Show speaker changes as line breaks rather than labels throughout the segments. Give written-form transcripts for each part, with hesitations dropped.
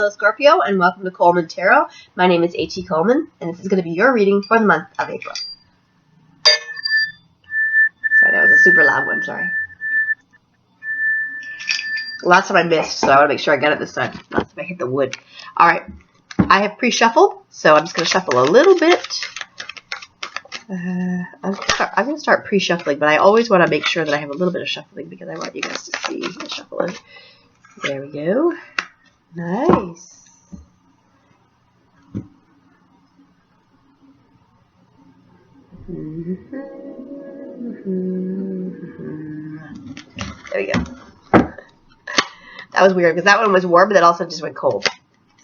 Hello Scorpio, and welcome to Coleman Tarot. My name is A.T. Coleman, and this is going to be your reading for the month of April. Sorry, that was a super loud one, sorry. Last time I missed, so I want to make sure I get it this time. Last time I hit the wood. Alright, I have pre-shuffled, so I'm just going to shuffle a little bit. I'm going to start pre-shuffling, but I always want to make sure that I have a little bit of shuffling because I want you guys to see the shuffling. There we go. Nice. There we go. That was weird because that one was warm, but then also just went cold.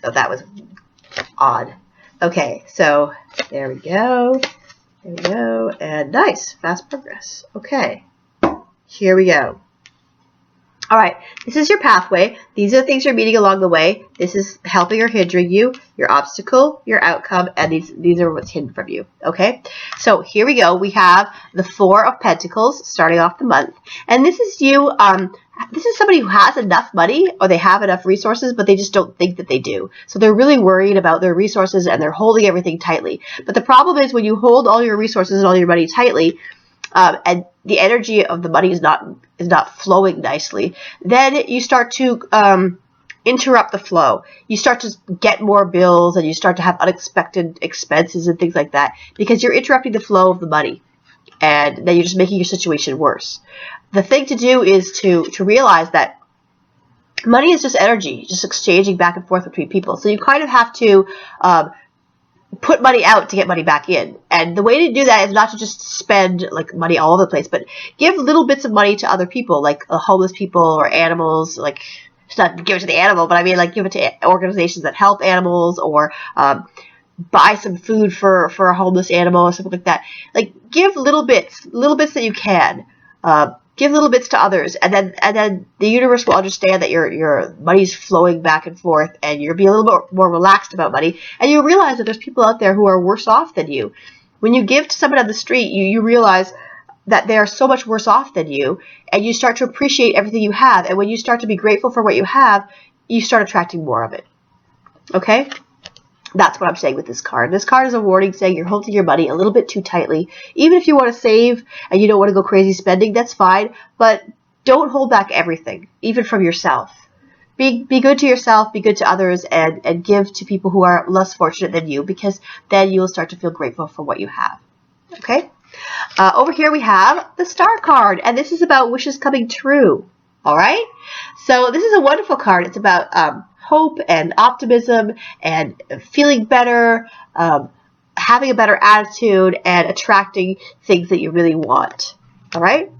So that was odd. Okay, so there we go. There we go. And nice. Fast progress. Okay. Here we go. All right, this is your pathway. These are the things you're meeting along the way. This is helping or hindering you, your obstacle, your outcome, and these are what's hidden from you, okay? So here we go. We have the Four of Pentacles starting off the month. And this is you, this is somebody who has enough money or they have enough resources, but they just don't think that they do. So they're really worried about their resources and they're holding everything tightly. But the problem is when you hold all your resources and all your money tightly, and the energy of the money is not flowing nicely, then you start to interrupt the flow. You start to get more bills and you start to have unexpected expenses and things like that because you're interrupting the flow of the money, and then you're just making your situation worse. The thing to do is to realize that money is just energy, just exchanging back and forth between people. So you kind of have to put money out to get money back in. And the way to do that is not to just spend like money all over the place, but give little bits of money to other people, like homeless people or animals. Like, it's not give it to the animal, but I mean like give it to organizations that help animals, or buy some food for a homeless animal or something like that. Like, give little bits that you can. Give little bits to others, and then the universe will understand that your money's flowing back and forth, and you'll be a little bit more relaxed about money, and you'll realize that there's people out there who are worse off than you. When you give to someone on the street, you realize that they are so much worse off than you, and you start to appreciate everything you have, and when you start to be grateful for what you have, you start attracting more of it. Okay? That's what I'm saying with this card. This card is a warning saying you're holding your money a little bit too tightly. Even if you want to save and you don't want to go crazy spending, that's fine. But don't hold back everything, even from yourself. Be good to yourself, be good to others, and give to people who are less fortunate than you, because then you'll start to feel grateful for what you have. Okay? Over here we have the Star card, and this is about wishes coming true. All right? So this is a wonderful card. It's about hope and optimism and feeling better, having a better attitude, and attracting things that you really want. All right?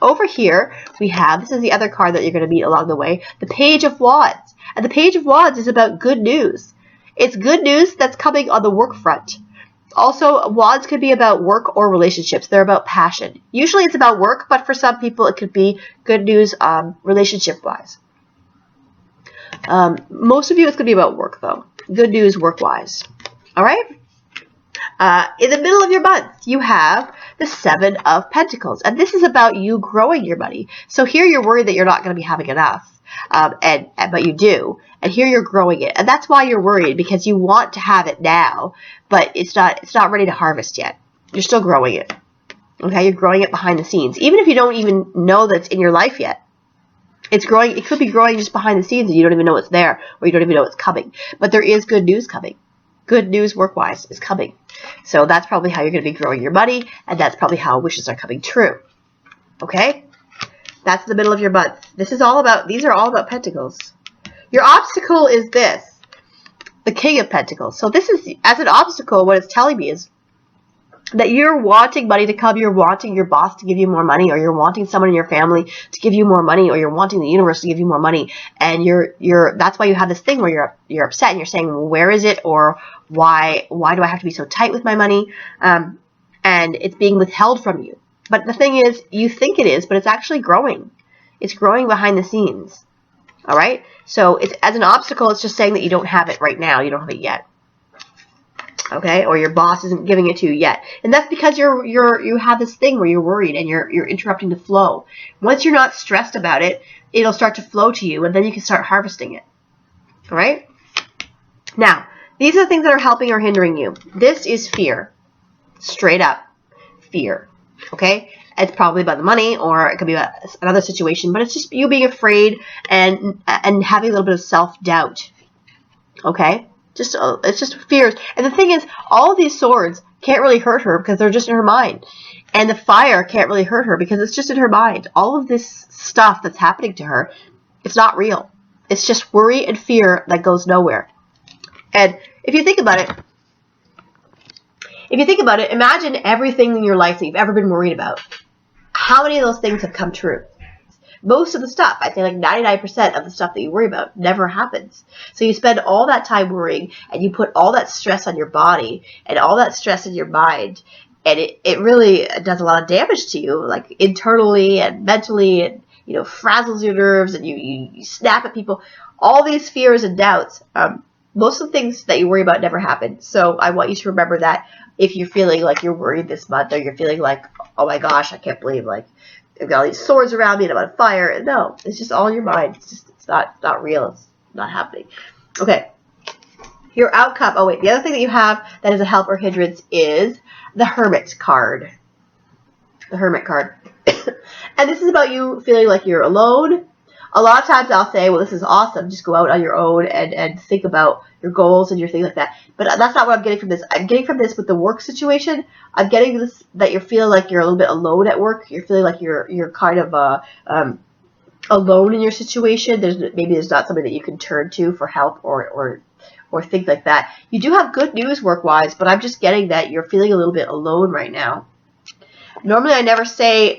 Over here, we have, this is the other card that you're going to meet along the way, the Page of Wands. And the Page of Wands is about good news. It's good news that's coming on the work front. Also, wands could be about work or relationships. They're about passion. Usually it's about work, but for some people it could be good news relationship-wise. Most of you, it's going to be about work, though. Good news work-wise. All right? In the middle of your month, you have the Seven of Pentacles. And this is about you growing your money. So here you're worried that you're not going to be having enough. But you do. And here you're growing it. And that's why you're worried, because you want to have it now, but it's not ready to harvest yet. You're still growing it. Okay? You're growing it behind the scenes. Even if you don't even know that it's in your life yet. It's growing. It could be growing just behind the scenes and you don't even know it's there, or you don't even know it's coming. But there is good news coming. Good news work-wise is coming. So that's probably how you're going to be growing your money, and that's probably how wishes are coming true. Okay? That's the middle of your month. These are all about Pentacles. Your obstacle is this, the King of Pentacles. So this is, as an obstacle, what it's telling me is that you're wanting money to come, you're wanting your boss to give you more money, or you're wanting someone in your family to give you more money, or you're wanting the universe to give you more money, and that's why you have this thing where you're upset and you're saying, well, where is it, or why do I have to be so tight with my money, and it's being withheld from you. But the thing is, you think it is, but it's actually growing. It's growing behind the scenes. All right? So it's, as an obstacle, it's just saying that you don't have it right now. You don't have it yet. Okay? Or your boss isn't giving it to you yet. And that's because you have this thing where you're worried and you're interrupting the flow. Once you're not stressed about it, it'll start to flow to you, and then you can start harvesting it. All right? Now, these are the things that are helping or hindering you. This is fear. Straight up fear. Okay? It's probably about the money, or it could be about another situation, but it's just you being afraid and having a little bit of self-doubt. Okay? It's just fears. And the thing is, all of these swords can't really hurt her because they're just in her mind. And the fire can't really hurt her because it's just in her mind. All of this stuff that's happening to her, it's not real. It's just worry and fear that goes nowhere. And if you think about it, imagine everything in your life that you've ever been worried about. How many of those things have come true? Most of the stuff, I'd say like 99% of the stuff that you worry about never happens. So you spend all that time worrying, and you put all that stress on your body and all that stress in your mind, and it really does a lot of damage to you, like internally and mentally, and frazzles your nerves, and you snap at people. All these fears and doubts, most of the things that you worry about never happen. So I want you to remember that if you're feeling like you're worried this month, or you're feeling like, oh my gosh, I can't believe like I've got all these swords around me and I'm on fire. No, it's just all in your mind. It's not real. It's not happening. Okay. Your outcome. Oh wait, the other thing that you have that is a help or hindrance is the Hermit card. The Hermit card. And this is about you feeling like you're alone. A lot of times I'll say, well, this is awesome. Just go out on your own and think about your goals and your things like that. But that's not what I'm getting from this. I'm getting from this with the work situation. I'm getting this that you're feeling like you're a little bit alone at work. You're feeling like you're kind of alone in your situation. Maybe there's not somebody that you can turn to for help or things like that. You do have good news work-wise, but I'm just getting that you're feeling a little bit alone right now. Normally I never say...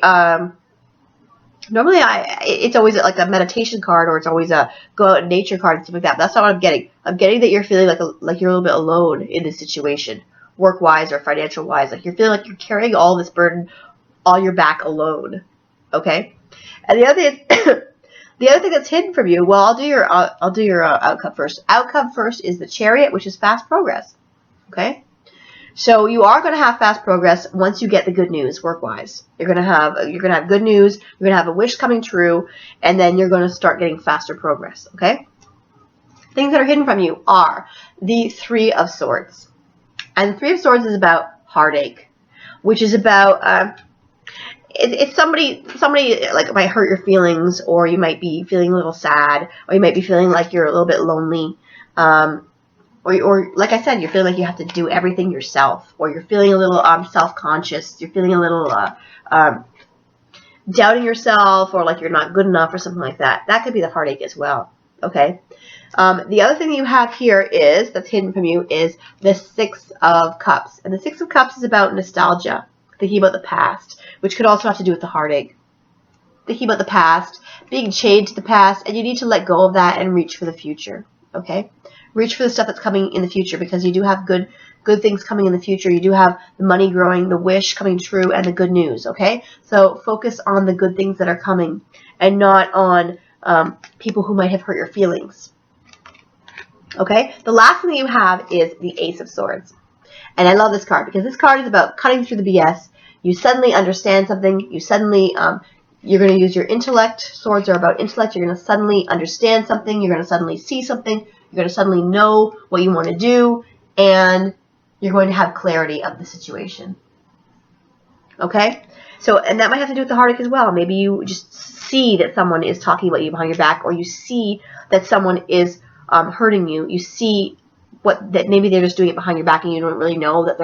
Normally, it's always like a meditation card, or it's always a go out in nature card and stuff like that. But that's not what I'm getting. I'm getting that you're feeling like you're a little bit alone in this situation, work-wise or financial-wise. Like you're feeling like you're carrying all this burden on your back alone. Okay. And the other thing is, the other thing that's hidden from you. Well, I'll do your outcome first. Outcome first is the Chariot, which is fast progress. Okay. So you are going to have fast progress once you get the good news work-wise. You're going to have good news. You're going to have a wish coming true, and then you're going to start getting faster progress. Okay. Things that are hidden from you are the Three of Swords, and the Three of Swords is about heartache, which is about it's somebody like might hurt your feelings, or you might be feeling a little sad, or you might be feeling like you're a little bit lonely. Or like I said, you're feeling like you have to do everything yourself, or you're feeling a little self-conscious, you're feeling a little doubting yourself, or like you're not good enough or something like that. That could be the heartache as well, okay? The other thing that you have here is, that's hidden from you, is the Six of Cups. And the Six of Cups is about nostalgia, thinking about the past, which could also have to do with the heartache. Thinking about the past, being chained to the past, and you need to let go of that and reach for the future, okay? Reach for the stuff that's coming in the future, because you do have good things coming in the future. You do have the money growing, the wish coming true, and the good news, okay? So focus on the good things that are coming and not on people who might have hurt your feelings, okay? The last thing that you have is the Ace of Swords. And I love this card because this card is about cutting through the BS. You suddenly understand something. You suddenly... you're going to use your intellect. Swords are about intellect. You're going to suddenly understand something. You're going to suddenly see something. You're going to suddenly know what you want to do, and you're going to have clarity of the situation. Okay? So, and that might have to do with the heartache as well. Maybe you just see that someone is talking about you behind your back, or you see that someone is hurting you. You see that maybe they're just doing it behind your back, and you don't really know that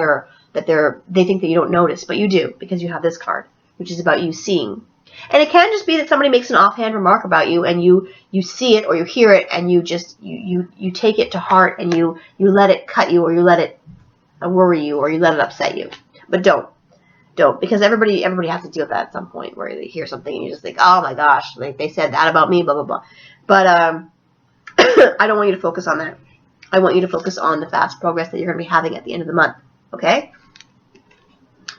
they think that you don't notice, but you do, because you have this card, which is about you seeing. And it can just be that somebody makes an offhand remark about you, and you see it or you hear it, and you just you take it to heart, and you let it cut you, or you let it worry you, or you let it upset you. But don't, because everybody has to deal with that at some point, where they hear something and you just think, oh my gosh, like they said that about me, blah blah blah. But I don't want you to focus on that. I want you to focus on the fast progress that you're going to be having at the end of the month. Okay?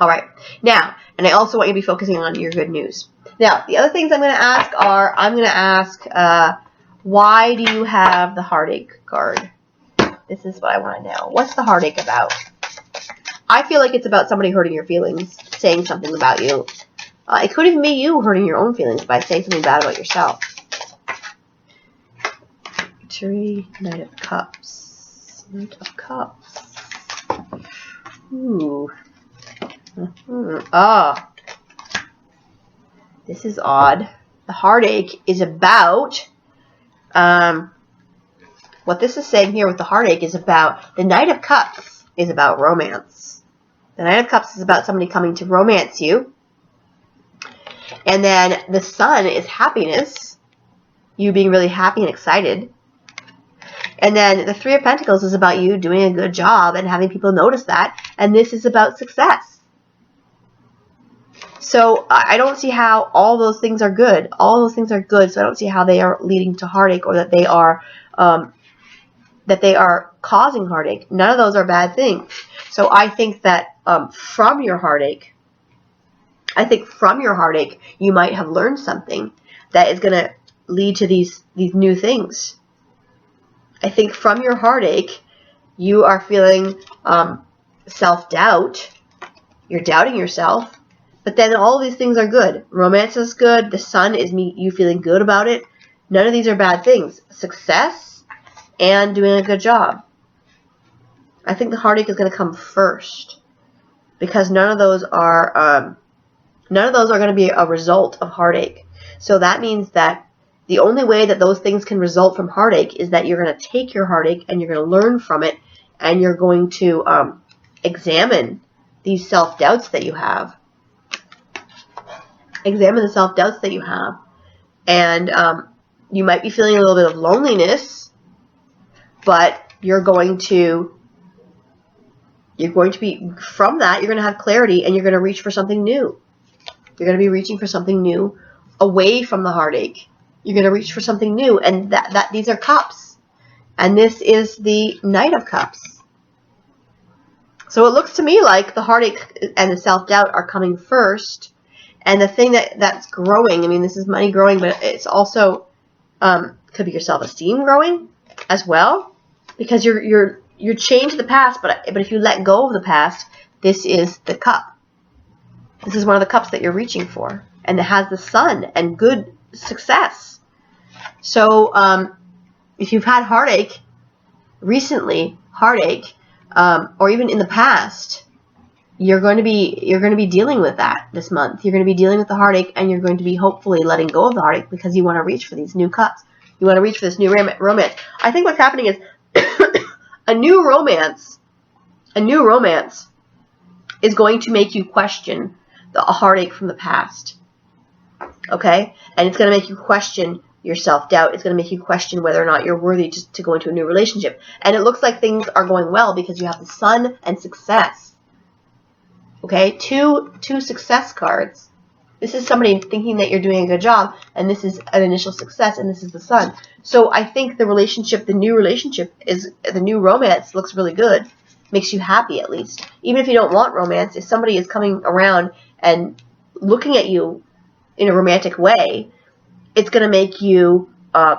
All right. Now, and I also want you to be focusing on your good news. Now, the other things I'm going to ask are, why do you have the heartache card? This is what I want to know. What's the heartache about? I feel like it's about somebody hurting your feelings, saying something about you. It could even be you hurting your own feelings by saying something bad about yourself. Victory, Knight of Cups. Knight of Cups. Ooh. Ah. This is odd. The heartache is about, what this is saying here with the heartache is about, the Knight of Cups is about romance. The Knight of Cups is about somebody coming to romance you. And then the Sun is happiness. You being really happy and excited. And then the Three of Pentacles is about you doing a good job and having people notice that. And this is about success. So I don't see how all those things are good. All those things are good, so I don't see how they are leading to heartache or that they are causing heartache. None of those are bad things. So I think that from your heartache, you might have learned something that is going to lead to these new things. I think from your heartache, you are feeling self-doubt. You're doubting yourself. But then all these things are good. Romance is good. The Sun is you feeling good about it. None of these are bad things. Success and doing a good job. I think the heartache is going to come first, because none of those are going to be a result of heartache. So that means that the only way that those things can result from heartache is that you're going to take your heartache and you're going to learn from it, and you're going to examine these self-doubts that you have. Examine the self-doubts that you have. And you might be feeling a little bit of loneliness, but you're going to be, from that, you're going to have clarity, and you're going to reach for something new. You're going to be reaching for something new away from the heartache. You're going to reach for something new, and that these are cups. And this is the Knight of Cups. So it looks to me like the heartache and the self-doubt are coming first. And the thing that's growing, I mean, this is money growing, but it's also could be your self-esteem growing as well, because you're chained to the past, but if you let go of the past, this is the cup. This is one of the cups that you're reaching for, and it has the Sun and good success. So if you've had heartache recently, or even in the past, you're going to be dealing with that this month. You're going to be dealing with the heartache, and you're going to be hopefully letting go of the heartache, because you want to reach for these new cups. You want to reach for this new romance. I think what's happening is a new romance is going to make you question the heartache from the past. Okay? And it's going to make you question your self-doubt. It's going to make you question whether or not you're worthy to go into a new relationship. And it looks like things are going well because you have the Sun and success. Okay, two success cards. This is somebody thinking that you're doing a good job, and this is an initial success, and this is the Sun. So I think the new romance looks really good. Makes you happy, at least. Even if you don't want romance, if somebody is coming around and looking at you in a romantic way, it's going to make you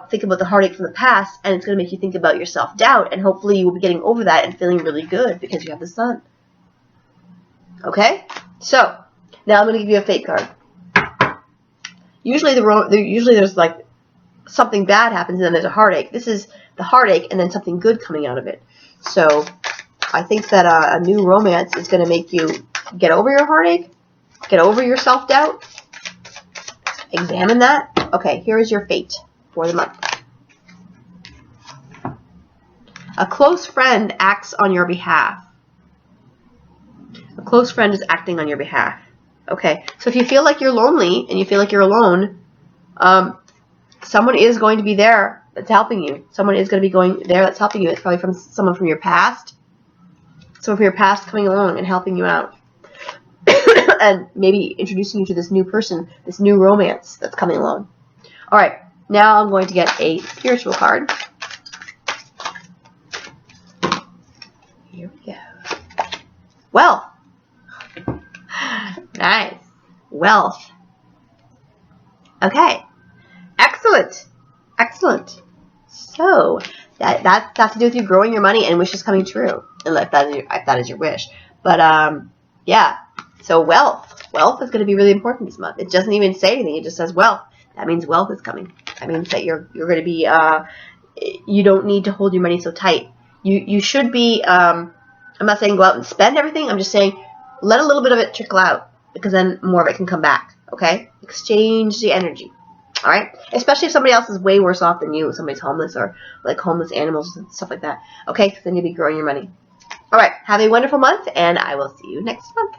think about the heartache from the past, and it's going to make you think about your self-doubt, and hopefully you will be getting over that and feeling really good because you have the Sun. Okay? So, now I'm going to give you a fate card. Usually there's like something bad happens and then there's a heartache. This is the heartache and then something good coming out of it. So, I think that a new romance is going to make you get over your heartache, get over your self-doubt, examine that. Okay, here is your fate for the month. A close friend acts on your behalf. A close friend is acting on your behalf. Okay, so if you feel like you're lonely and you feel like you're alone, someone is going to be there that's helping you. Someone is going to be going there that's helping you. It's probably from someone from your past. Someone from your past coming along and helping you out. And maybe introducing you to this new person, this new romance that's coming along. Alright, now I'm going to get a spiritual card. Here we go. Wealth. Nice. Wealth. Okay. Excellent. Excellent. So, that's got to do with you growing your money and wishes coming true. And if that is your wish. But, yeah. So, wealth. Wealth is going to be really important this month. It doesn't even say anything. It just says wealth. That means wealth is coming. That means that you're going to be, you don't need to hold your money so tight. You should be, I'm not saying go out and spend everything. I'm just saying let a little bit of it trickle out, because then more of it can come back, okay? Exchange the energy, all right? Especially if somebody else is way worse off than you. Somebody's homeless, or like homeless animals and stuff like that, okay? Because then you'll be growing your money. All right, have a wonderful month, and I will see you next month.